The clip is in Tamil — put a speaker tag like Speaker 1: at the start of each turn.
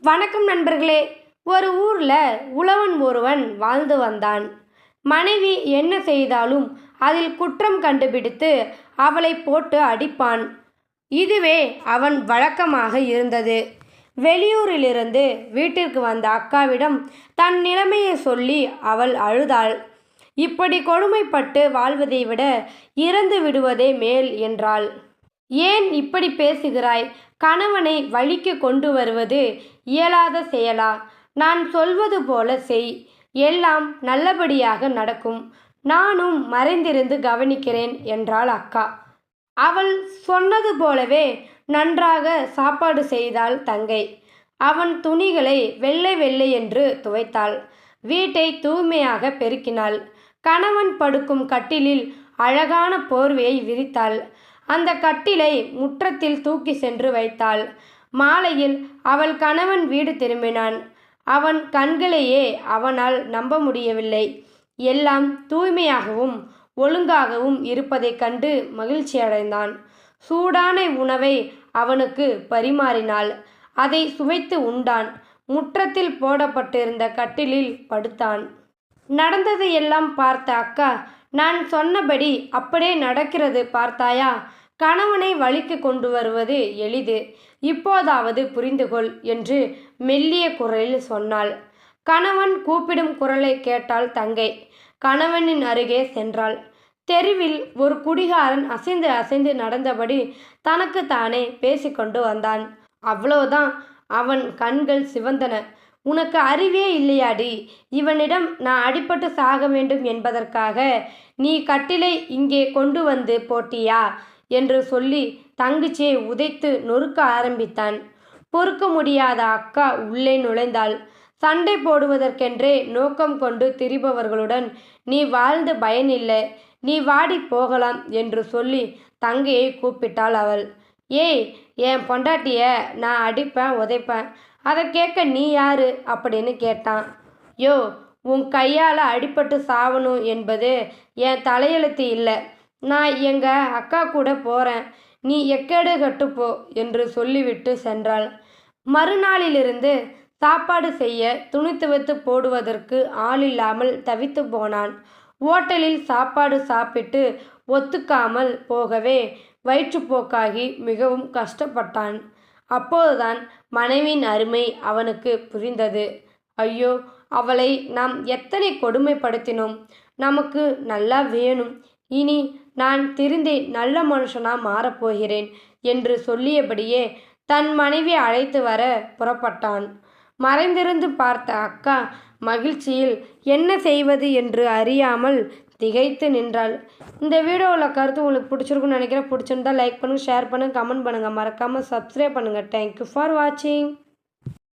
Speaker 1: வணக்கம் நண்பர்களே. ஒரு ஊரில் உழவன் ஒருவன் வாழ்ந்து வந்தான். மனைவி என்ன செய்தாலும் அதில் குற்றம் கண்டுபிடித்து அவளை போட்டு அடிப்பான். இதுவே அவன் வழக்கமாக இருந்தது. வெளியூரிலிருந்து வீட்டிற்கு வந்த அக்காவிடம் தன் நிலைமையை சொல்லி அவள் அழுதாள். இப்படி கொடுமைப்பட்டு வாழ்வதை விட இறந்து விடுவதே மேல் என்றாள். ஏன் இப்படி பேசுகிறாய்? கணவனை வழிக்கு கொண்டு வருவது இயலாத செயலா? நான் சொல்வது போல செய், எல்லாம் நல்லபடியாக நடக்கும். நானும் மறைந்திருந்து கவனிக்கிறேன் என்றாள் அக்கா. அவள் சொன்னது போலவே நன்றாக சாப்பாடு செய்தாள் தங்கை. அவன் துணிகளை வெள்ளை வெள்ளை என்று துவைத்தாள். வீட்டை தூய்மையாக பெருக்கினாள். கணவன் படுக்கும் கட்டிலில் அழகான போர்வையை விரித்தாள். அந்த கட்டிலை முற்றத்தில் தூக்கி சென்று வைத்தாள். மாலையில் அவள் கணவன் வீடு திரும்பினான். அவன் கண்களையே அவனால் நம்ப முடியவில்லை. எல்லாம் தூய்மையாகவும் ஒழுங்காகவும் இருப்பதைக் கண்டு மகிழ்ச்சியடைந்தான். சூடான உணவை அவனுக்கு பரிமாறினாள். அதை சுவைத்து உண்டான். முற்றத்தில் போடப்பட்டிருந்த கட்டிலில் படுத்தான். நடந்ததையெல்லாம் பார்த்த அக்கா, நான் சொன்னபடி அப்படியே நடக்கிறது பார்த்தாயா? கணவனை வழிக்கு கொண்டு வருவது எளிது, இப்போதாவது புரிந்துகொள் என்று மெல்லிய குரலில் சொன்னாள். கணவன் கூப்பிடும் குரலை கேட்டாள் தங்கை. கணவனின் அருகே சென்றாள். தெருவில் ஒரு குடிகாரன் அசைந்து அசைந்து நடந்தபடி தனக்கு தானே பேசிக்கொண்டு வந்தான். அவ்வளோதான், அவன் கண்கள் சிவந்தன. உனக்கு அறிவே இல்லையாடி? இவனிடம் நான் அடிபட்டு சாக வேண்டும் என்பதற்காக நீ கட்டிலை இங்கே கொண்டு வந்து போட்டியா என்று சொல்லி தங்கச்சியை உதைத்து நொறுக்க ஆரம்பித்தான். பொறுக்க முடியாத அக்கா உள்ளே நுழைந்தாள். சண்டை போடுவதற்கென்றே நோக்கம் கொண்டு திரிபவர்களுடன் நீ வாழ்ந்து பயனில்லை, நீ வாடி போகலாம் என்று சொல்லி தங்கையை கூப்பிட்டாள் அவள். ஏய், என் பொண்டாட்டிய நான் அடிப்பேன் உதைப்பேன், அதை கேட்க நீ யாரு அப்படின்னு கேட்டான். யோ, உன் கையால் அடிபட்டு சாவணும் என்பது என் தலையெழுத்து இல்லை. நான் எங்கள் அக்கா கூட போகிறேன், நீ எக்கேடு கட்டுப்போ என்று சொல்லிவிட்டு சென்றாள். மறுநாளிலிருந்து சாப்பாடு செய்ய துணி துவைத்து போடுவதற்கு ஆளில்லாமல் தவித்து போனான். ஓட்டலில் சாப்பாடு சாப்பிட்டு ஒத்துக்காமல் போகவே வயிற்றுப்போக்காகி மிகவும் கஷ்டப்பட்டான். அப்போதுதான் மனைவியின் அருமை அவனுக்கு புரிந்தது. ஐயோ, அவளை நாம் எத்தனை கொடுமைப்படுத்தினோம். நமக்கு நல்லா வேணும், இனி நான் திருந்தி நல்ல மனுஷனா மாறப்போகிறேன் என்று சொல்லியபடியே தன் மனைவி அழைத்து வர புறப்பட்டான். மறைந்திருந்து பார்த்த அக்கா மகிழ்ச்சியில் என்ன செய்வது என்று அறியாமல் திகைத்து நின்றாள். இந்த வீடியோவில் கருத்து உங்களுக்கு பிடிச்சிருக்குன்னு நினைக்கிறேன். பிடிச்சிருந்தா லைக் பண்ணுங்கள், ஷேர் பண்ணுங்கள், கமெண்ட் பண்ணுங்கள், மறக்காமல் சப்ஸ்கிரைப் பண்ணுங்கள். தேங்க்யூ ஃபார் வாட்சிங்.